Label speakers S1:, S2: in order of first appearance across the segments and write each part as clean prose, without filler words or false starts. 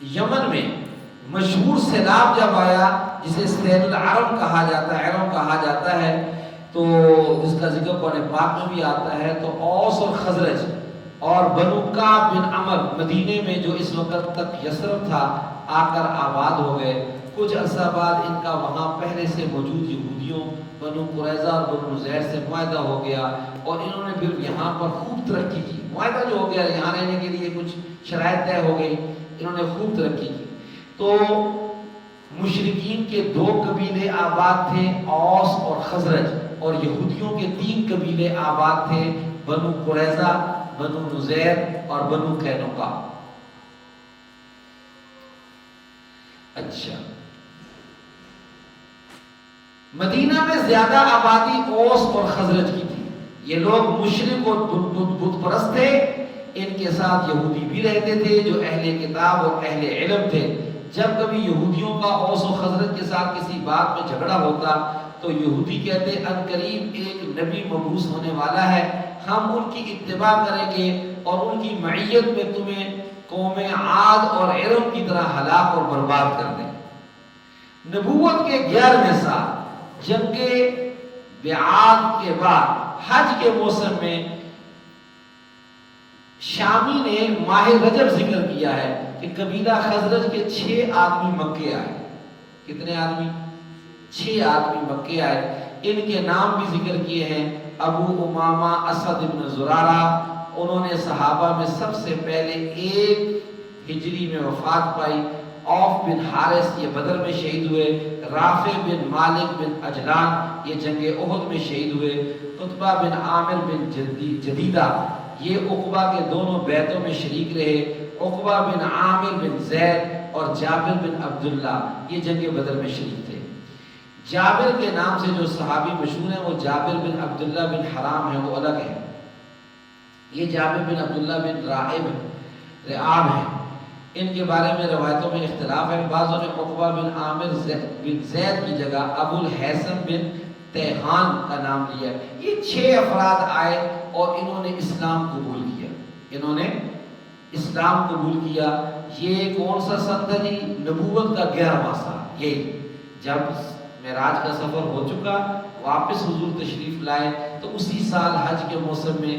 S1: یمن میں مشہور سیلاب جب آیا جسے سیل العرب کہا جاتا ہے، عرب کہا جاتا ہے، تو جس کا ذکر قرآن پاک میں بھی آتا ہے، تو اوس اور خزرج اور بنو کعب بن عمرو مدینے میں جو اس وقت تک یثرب تھا آ کر آباد ہو گئے۔ کچھ عرصہ بعد ان کا وہاں پہلے سے موجود یہودیوں بنو قریظہ اور بنو نذیر سے معاہدہ ہو گیا، اور انہوں نے پھر یہاں پر خوب ترقی کی۔ معاہدہ جو ہو گیا، یہاں رہنے کے لیے کچھ شرائط طے ہو گئی، انہوں نے خوب ترقی کی۔ تو مشرکین کے 2 قبیلے آباد تھے، اوس اور خزرج، اور یہودیوں کے 3 قبیلے آباد تھے، بنو قریظہ، بنو نذیر اور بنو قینقاع۔ اچھا، مدینہ میں زیادہ آبادی اوس اور خزرج کی تھی۔ یہ لوگ مشرک اور بت پرست تھے، ان کے ساتھ یہودی بھی رہتے تھے جو اہل کتاب اور اہل علم تھے۔ جب کبھی یہودیوں کا اوس و خزرج کے ساتھ کسی بات میں جھگڑا ہوتا تو یہودی کہتے ان قریب ایک نبی مبعوث ہونے والا ہے، ہم ان کی اتباع کریں گے اور ان کی معیت میں تمہیں قوم عاد اور ارم کی طرح ہلاک اور برباد کر دیں۔ نبوت کے 11ویں سال جنگ بیعات کے بعد حج کے موسم میں شامی نے ماہ رجب ذکر کیا ہے کہ قبیلہ خزرج کے 6 آدمی مکے آئے۔ کتنے آدمی؟ 6 آدمی مکے آئے۔ ان کے نام بھی ذکر کیے ہیں، ابو امامہ اسد بن زرارہ، انہوں نے صحابہ میں سب سے پہلے 1 ہجری میں وفات پائی۔ اوف بن حارث یہ بدر میں شہید ہوئے۔ رافع بن مالک بن اجلان یہ جنگ احد میں شہید ہوئے۔ قطبہ بن عامر بن جدیدہ یہ عقبہ کے دونوں بیعتوں میں شریک رہے۔ عقبہ بن عامر بن زید اور جابر بن عبداللہ یہ جنگ بدر میں شریک تھے۔ جابر کے نام سے جو صحابی مشہور ہیں وہ جابر بن عبداللہ بن حرام ہے، وہ الگ ہے۔ یہ جابر بن عبداللہ بن رعاب ہیں، ان کے بارے میں روایتوں میں اختلاف ہے۔ بعضوں نے عقبہ بن عامر بن زید کی جگہ ابو الحسن بن تیحان کا نام لیا۔ یہ 6 افراد آئے اور انہوں نے اسلام قبول کیا۔ انہوں نے اسلام قبول کیا۔ یہ کون سا سن تھا جی؟ نبوت کا 11واں سال۔ یہ جب معراج کا سفر ہو چکا، واپس حضور تشریف لائے، تو اسی سال حج کے موسم میں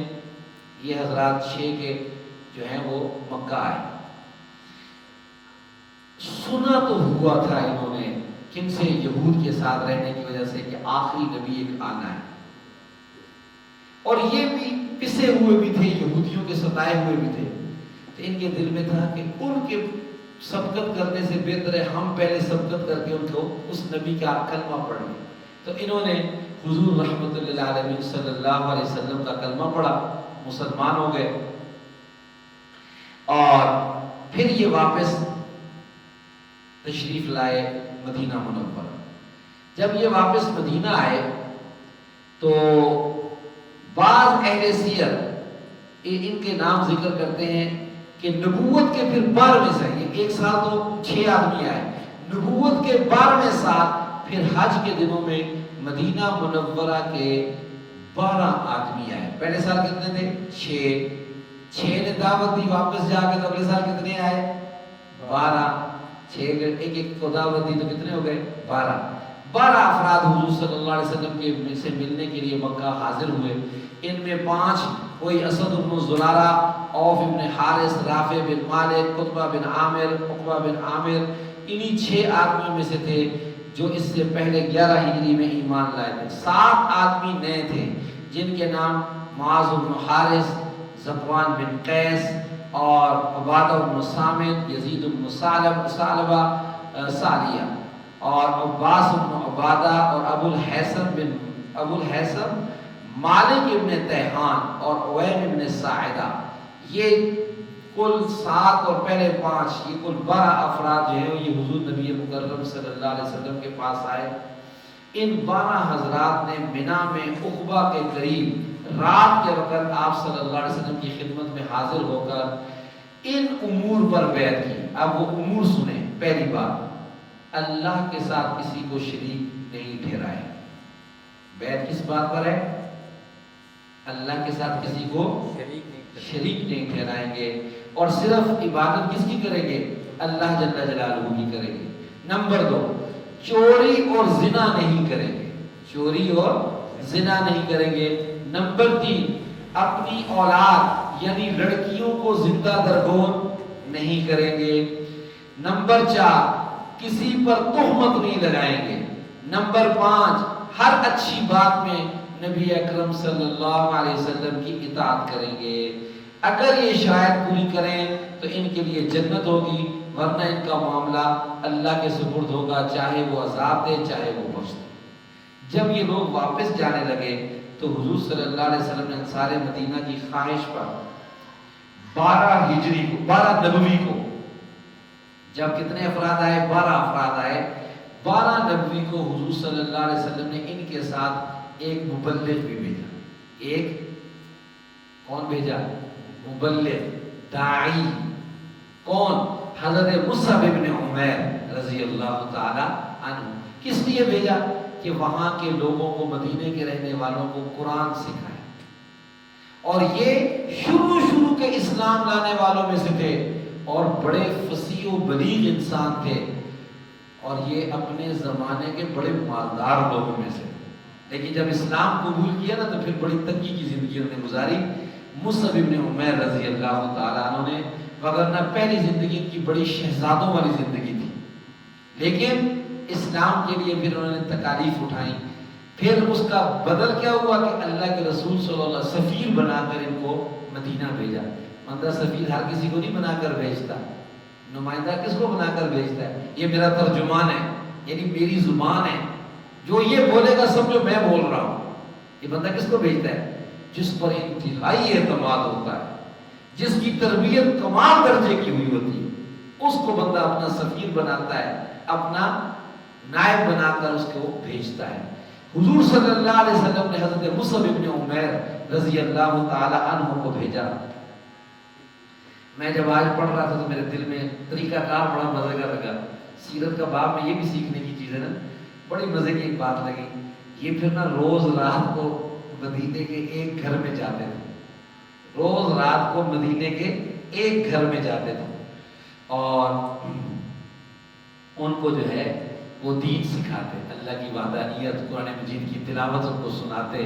S1: یہ حضرات 6 کے جو ہیں وہ مکہ آئے۔ سنا تو ہوا تھا انہوں نے کن سے؟ یہود کے ساتھ رہنے کی وجہ سے کہ آخری نبی ایک آنا ہے، اور یہ بھی پسے ہوئے بھی تھے، یہودیوں کے ستائے ہوئے بھی تھے۔ تو ان کے دل میں تھا کہ ان کے سبقت کرنے سے بہتر ہے ہم پہلے سبقت کر کے ان کو اس نبی کا کلمہ پڑھ لیں۔ تو انہوں نے حضور رحمت اللہ علیہ صلی اللہ علیہ وسلم کا کلمہ پڑھا، مسلمان ہو گئے، اور پھر یہ واپس تشریف لائے مدینہ منورہ۔ جب یہ واپس مدینہ آئے تو بعض اہل سیر ان کے نام ذکر کرتے ہیں کہ نبوت کے پھر 12ویں سال، ایک سال تو 6 آدمی آئے، نبوت کے 12ویں سال پھر حج کے دنوں میں مدینہ منورہ کے 12 آدمی آئے۔ پہلے سال کتنے تھے؟ 6 نے دعوت دی، واپس جا کے تو اگلے سال کتنے آئے؟ 12۔ 6 ایک کو دعوت دی تو کتنے ہو گئے؟ 12 افراد حضور صلی اللہ علیہ وسلم کے سے ملنے کے لیے مکہ حاضر ہوئے۔ ان میں 5 کوئی اسد بن زرارہ، اوف بن حارث، رافع بن مالک، قطبہ بن عامر، عقبہ بن عامر، انہی 6 آدمیوں میں سے تھے جو اس سے پہلے 11 ہجری میں ایمان لائے تھے۔ 7 آدمی نئے تھے جن کے نام معاذ بن حارث، صفوان بن قیس اور عبادہ بن صامت، یزید بن ثعلبہ سالیہ، اور عباس بن عبادہ اور ابو الحسن مالک ابن تیحان اور اویم ابن ساعدہ۔ یہ کل 7 اور پہلے 5، یہ کل 12 افراد جو ہیں یہ حضور نبی مکرم صلی اللہ علیہ وسلم کے پاس آئے۔ ان 12 حضرات نے منا میں عقبہ کے قریب رات کے وقت آپ صلی اللہ علیہ وسلم کی خدمت میں حاضر ہو کر ان امور پر بیعت کی۔ اب وہ امور سنیں۔ پہلی بات، اللہ کے ساتھ کسی کو شریک نہیں ٹھہرائے۔ بیعت کس بات پر ہے؟ اللہ کے ساتھ کسی کو شریک نہیں ٹھہرائیں گے، اور صرف عبادت کس کی کریں گے؟ اللہ جل جلالہ کی کریں گے۔ نمبر 2، چوری اور زنا نہیں کریں گے، چوری اور زنا نہیں کریں گے۔ نمبر 3، اپنی اولاد یعنی لڑکیوں کو زندہ درگور نہیں کریں گے۔ نمبر 4، کسی پر تہمت نہیں لگائیں گے۔ نمبر 5، ہر اچھی بات میں نبی اکرم صلی اللہ علیہ وسلم کی اطاعت کریں گے۔ اگر یہ شرائط پوری کریں تو ان کے لیے جنت ہوگی، ورنہ ان کا معاملہ اللہ کے سپرد ہوگا، چاہے وہ عذاب دے چاہے وہ بخش دے۔ جب یہ لوگ واپس جانے لگے تو حضور صلی اللہ علیہ وسلم نے انصار مدینہ کی خواہش پر 12 ہجری کو، 12 نبوی کو، جب کتنے افراد آئے؟ 12 افراد آئے۔ 12 نبوی کو حضور صلی اللہ علیہ وسلم نے ان کے ساتھ ایک مبلغ بھی بھیجا۔ ایک کون بھیجا؟ مبلغ، داعی۔ کون؟ حضرت مصعب بن عمیر رضی اللہ تعالی عنہ۔ کس لیے بھیجا؟ کہ وہاں کے لوگوں کو، مدینے کے رہنے والوں کو قرآن سکھائے۔ اور یہ شروع کے اسلام لانے والوں میں سے تھے اور بڑے فصیح و بلیغ انسان تھے، اور یہ اپنے زمانے کے بڑے مالدار لوگوں میں سے تھے، لیکن جب اسلام قبول کیا نا تو پھر بڑی تنگی کی زندگی انہوں نے گزاری۔ مصعب بن عمیر رضی اللہ تعالیٰ عنہ نے، وگرنہ پہلی زندگی ان کی بڑی شہزادوں والی زندگی تھی، لیکن اسلام کے لیے پھر انہوں نے تکالیف اٹھائیں۔ پھر اس کا بدل کیا ہوا کہ اللہ کے رسول صلی اللہ علیہ وسلم سفیر بنا کر ان کو مدینہ بھیجا۔ مندہ سفیر ہر کسی کو نہیں بنا کر بھیجتا، نمائندہ کس کو بنا کر بھیجتا ہے؟ یہ میرا ترجمان ہے، یعنی میری زبان ہے، جو یہ بولے گا سمجھو میں بول رہا ہوں۔ یہ بندہ کس کو بھیجتا ہے؟ جس پر انتہائی اعتماد ہوتا ہے، جس کی تربیت کمال درجے کی ہوئی ہوتی ہے، اس کو بندہ اپنا سفیر بناتا ہے، اپنا نائب بنا کر اس کو بھیجتا ہے۔ حضور صلی اللہ علیہ وسلم نے حضرت مصعب بن عمیر رضی اللہ تعالی عنہ کو بھیجا۔ میں جب آج پڑھ رہا تھا تو میرے دل میں طریقہ کار بڑا مزے کا لگا۔ سیرت کا باب میں یہ بھی سیکھنے کی چیز ہے نا، بڑی مزے کی ایک بات لگی۔ یہ پھر نا روز رات کو مدینے کے ایک گھر میں جاتے تھے، روز رات کو مدینے کے ایک گھر میں جاتے تھے، اور ان کو جو ہے وہ دین سکھاتے، اللہ کی وحدانیت، قرآن مجید کی تلاوت ان کو سناتے،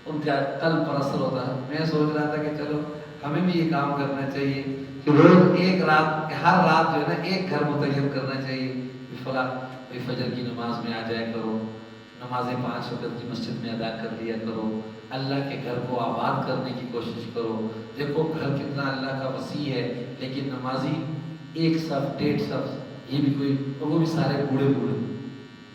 S1: ان کا قلب پر اثر ہوتا ہے۔ میں سوچ رہا تھا کہ چلو ہمیں بھی یہ کام کرنا چاہیے کہ روز ایک رات، ہر رات جو ہے نا ایک گھر متعین کرنا چاہیے کہ فلاں فجر کی نماز میں آ جایا کرو، نمازیں 5 وقت کی مسجد میں ادا کر لیا کرو، اللہ کے گھر کو آباد کرنے کی کوشش کرو۔ دیکھو گھر کتنا اللہ کا وسیع ہے، لیکن نمازی 1 صف 1.5 صف، یہ بھی کوئی، وہ بھی سارے بوڑھے بوڑھے،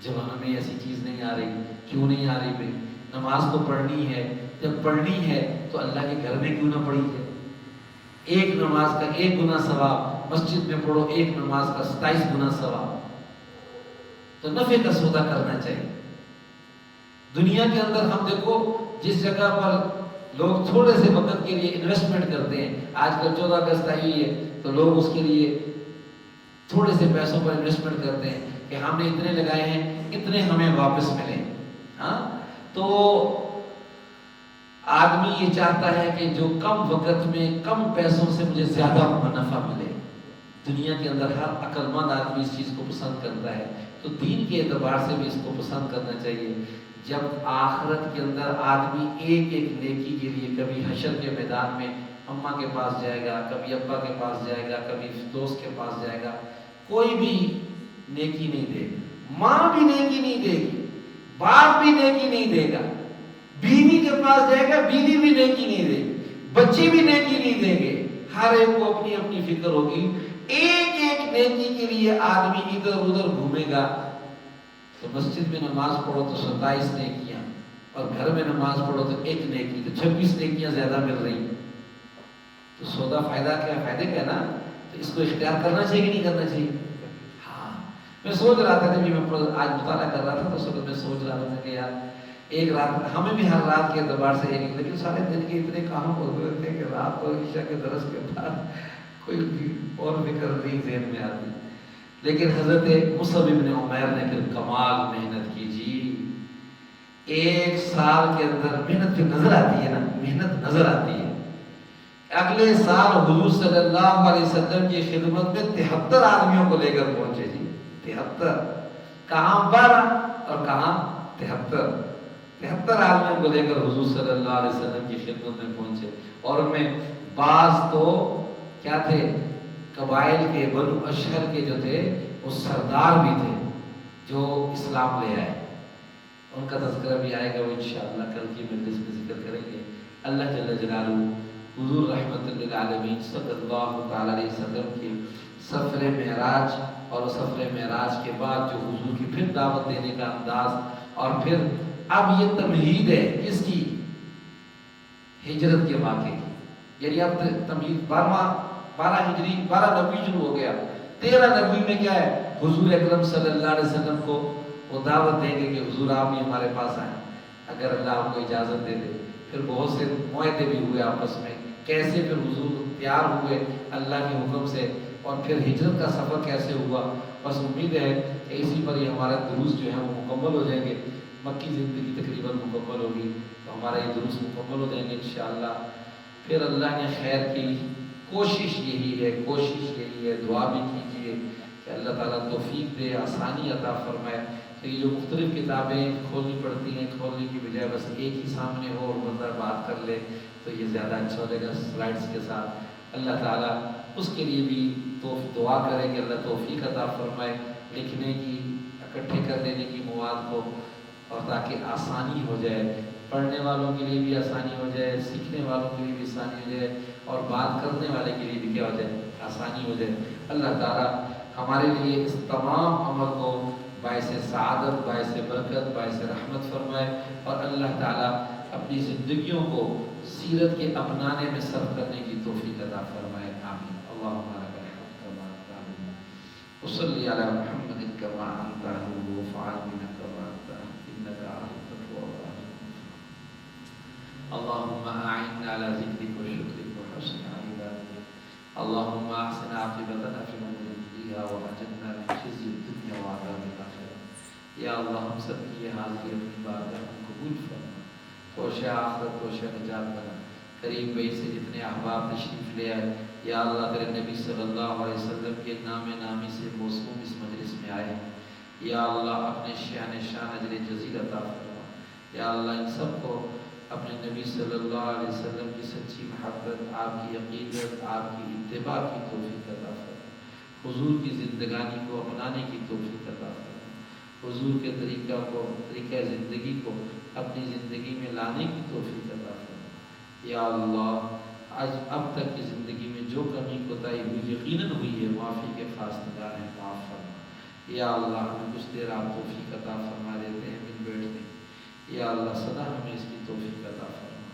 S1: جوانوں میں ایسی چیز نہیں آ رہی، کیوں نہیں آ رہی بھائی؟ نماز تو پڑھنی ہے، جب پڑھنی ہے تو اللہ کے گھر میں کیوں نہ پڑھی ہے؟ ایک نماز کا 1 گنا ثواب، مسجد میں پڑھو 1 نماز کا 27 گنا ثواب۔ تو نفع کا سودا کرنا چاہیے۔ دنیا کے اندر ہم دیکھو جس جگہ پر لوگ تھوڑے سے وقت کے لیے انویسٹمنٹ کرتے ہیں، آج کل 14 اگست آئی ہوئی ہے تو لوگ اس کے لیے تھوڑے سے پیسوں پر انویسٹمنٹ کرتے ہیں کہ ہم نے اتنے لگائے ہیں، اتنے ہمیں واپس ملیں۔ ہاں، تو آدمی یہ چاہتا ہے کہ جو کم وقت میں کم پیسوں سے مجھے زیادہ منافع ملے۔ دنیا کے اندر ہر عقل مند آدمی اس چیز کو پسند کرتا ہے، تو دین کے اعتبار سے بھی اس کو پسند کرنا چاہیے۔ جب آخرت کے اندر آدمی ایک ایک نیکی کے لیے کبھی حشر کے میدان میں اماں کے پاس جائے گا، کبھی ابا کے پاس جائے گا، کبھی دوست کے پاس جائے گا، کوئی بھی نیکی نہیں دے گی، ماں بھی نیکی نہیں دے گی، باپ بھی نیکی نہیں دے گا، بیوی کے پاس جائے گا، بیوی بھی نیکی نہیں دے گی، بچے بھی نیکی نہیں دیں گے، ہر ایک کو اپنی اپنی فکر ہوگی۔ ایک ایک نیکی کے لیے آدمی ادھر ادھر گھومے گا، تو مسجد میں نماز پڑھو تو 27 نیکیاں، اور گھر میں نماز پڑھو تو 1 نیکی، تو 26 نیکیاں زیادہ مل رہی ہیں۔ تو سودا فائدہ کیا، فائدے کیا نا، تو اس کو اختیار کرنا چاہیے کہ نہیں کرنا چاہیے؟ ہاں، میں سوچ رہا تھا، جب میں آج مطالعہ کر رہا تھا تو اس وقت میں سوچ رہا تھا کہ یار ایک رات، ہمیں بھی ہر رات کے اعتبار سے ایک، لیکن سارے دن کے اتنے کام ہوتے تھے کہ رات کو عشاء کے درس کے بعد کوئی اور فکر نہیں ذہن میں آتی۔ لیکن حضرت مصعب بن عمیر نے پھر کمال محنت کی جی، 1 سال کے اندر محنت پھر نظر آتی ہے نا، محنت نظر آتی ہے اگلے سال حضور صلی اللہ علیہ وسلم کی خدمت میں 73 آدمیوں کو لے کر پہنچے جی. 73 کہاں 12 اور کہاں 73 آدمیوں کو لے کر حضور صلی اللہ علیہ وسلم کی خدمت میں پہنچے. اور ان میں بعض تو کیا تھے, قبائل کے بنو اشہر کے جو تھے وہ سردار بھی تھے جو اسلام لے آئے. ان کا تذکرہ بھی آئے گا, وہ انشاءاللہ کل کی مجلس میں ذکر کریں گے. اللہ جل جلالہ حضور رحمت للعالمین صلی اللہ تعالی علیہ وسلم کی سفر معراج اور سفر معراج کے بعد جو حضور کی پھر دعوت دینے کا انداز, اور پھر اب یہ تمہید ہے کس کی, ہجرت کے واقعے کی. یعنی اب تمہید 12 ہجری 12 نبوی شروع ہو گیا. 13 نبوی میں کیا ہے, حضور اکرم صلی اللہ علیہ وسلم کو وہ دعوت دیں گے کہ حضور آپ بھی ہمارے پاس آئیں اگر اللہ آپ کو اجازت دے دے. پھر بہت سے معاہدے بھی ہوئے آپس میں, کیسے پھر حضور تیار ہوئے اللہ کے حکم سے, اور پھر ہجرت کا سفر کیسے ہوا. بس امید ہے کہ اسی پر ہی ہمارا دروس جو ہے وہ مکمل ہو جائیں گے. مکی زندگی تقریباً مکمل ہوگی تو ہمارا یہ دروس مکمل ہو جائیں گے انشاءاللہ. پھر اللہ نے خیر کی, کوشش یہی ہے, دعا بھی کیجیے کہ اللہ تعالیٰ توفیق دے, آسانی عطا فرمائے. تو یہ جو مختلف کتابیں کھولنی پڑتی ہیں, کھولنے کی بجائے بس ایک ہی سامنے ہو اور بندہ بات کر لے تو یہ زیادہ اچھا ہو جائے گا سلائڈس کے ساتھ. اللہ تعالیٰ اس کے لیے بھی دعا کریں کہ اللہ توفیق عطا فرمائے لکھنے کی, اکٹھے کر دینے کی مواد کو, اور تاکہ آسانی ہو جائے, پڑھنے والوں کے لیے بھی آسانی ہو جائے, سیکھنے والوں کے لیے بھی آسانی ہو جائے, اور بات کرنے والے کے لیے بھی کیا ہو جائے, آسانی ہو جائے. اللہ تعالیٰ ہمارے لیے اس تمام عمل کو باعث سعادت, باعث برکت, باعث رحمت فرمائے, اور اللہ تعالیٰ اپنی زندگیوں کو سیرت کے اپنانے میں صرف کرنے کی توفیق عطا فرمائے. آمین. اللہم لک الحمد کما تعلم وصلی علی محمد کما انت اہلہ وفعل بنا کما انت انک انت التواب الرحیم. اللہم اعنا علی ذکرک وشکرک وحسن عبادتک. اللہم احسن عاقبتنا فی الامور کلها واجرنا من خزي الدنیا وعذاب الآخرہ. یا اللہ ہم سب کی یہ حاضری اپنی بارگاہ میں قبول فرما, توشہ آخرت توشہ نجات بنا. قریب بعید سے جتنے احباب تشریف لے آئے, یا اللہ تیرے نبی صلی اللہ علیہ وسلم کے نام نامی سے موسوم اس مجلس میں آئے ہیں, یا اللہ اپنے شان اجر جزیل عطا فرما. یا اللہ ان سب کو اپنے نبی صلی اللہ علیہ وسلم کی سچی محبت, آپ کی عقیدت, آپ کی اتباع کی توفیق عطا فرما. حضور کی زندگانی کو اپنانے کی توفیق عطا فرما. حضور کے طریقہ زندگی کو اپنی زندگی میں لانے کی توفیق عطا فرما. یا اللہ آج اب تک کی زندگی میں جو کمی کوتاہی ہوئی یقیناً ہوئی ہے, معافی کے خواستگار ہیں, معاف فرما. یا اللہ ہمیں کچھ دیر آپ توفیق عطا فرما دیتے ہیں مل بیٹھتے ہیں. یا اللہ سدا ہمیں اس کی توفیق عطا فرما.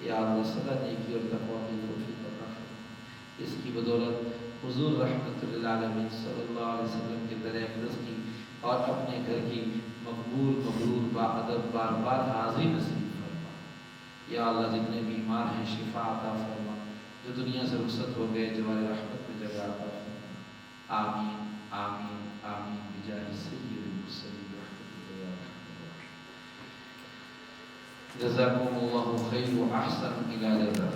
S1: یا اللہ سدا نیکی اور تقوی کی توفیق عطا فرما. اس کی بدولت حضور رحمت للعالمین صلی اللہ علیہ وسلم کے در اقدس کی اور اپنے گھر کی مقبول مبرور باادب بار بار حاضری نصیب فرما. یا اللہ جتنے بیمار ہیں شفا عطا فرما, جو دنیا سے رخصت ہو گئے جوار رحمت میں جگہ عطا فرما. آمین آمین آمین بجاہ سید المرسلین. جزاکم اللہ خیر و احسن الی جزاء.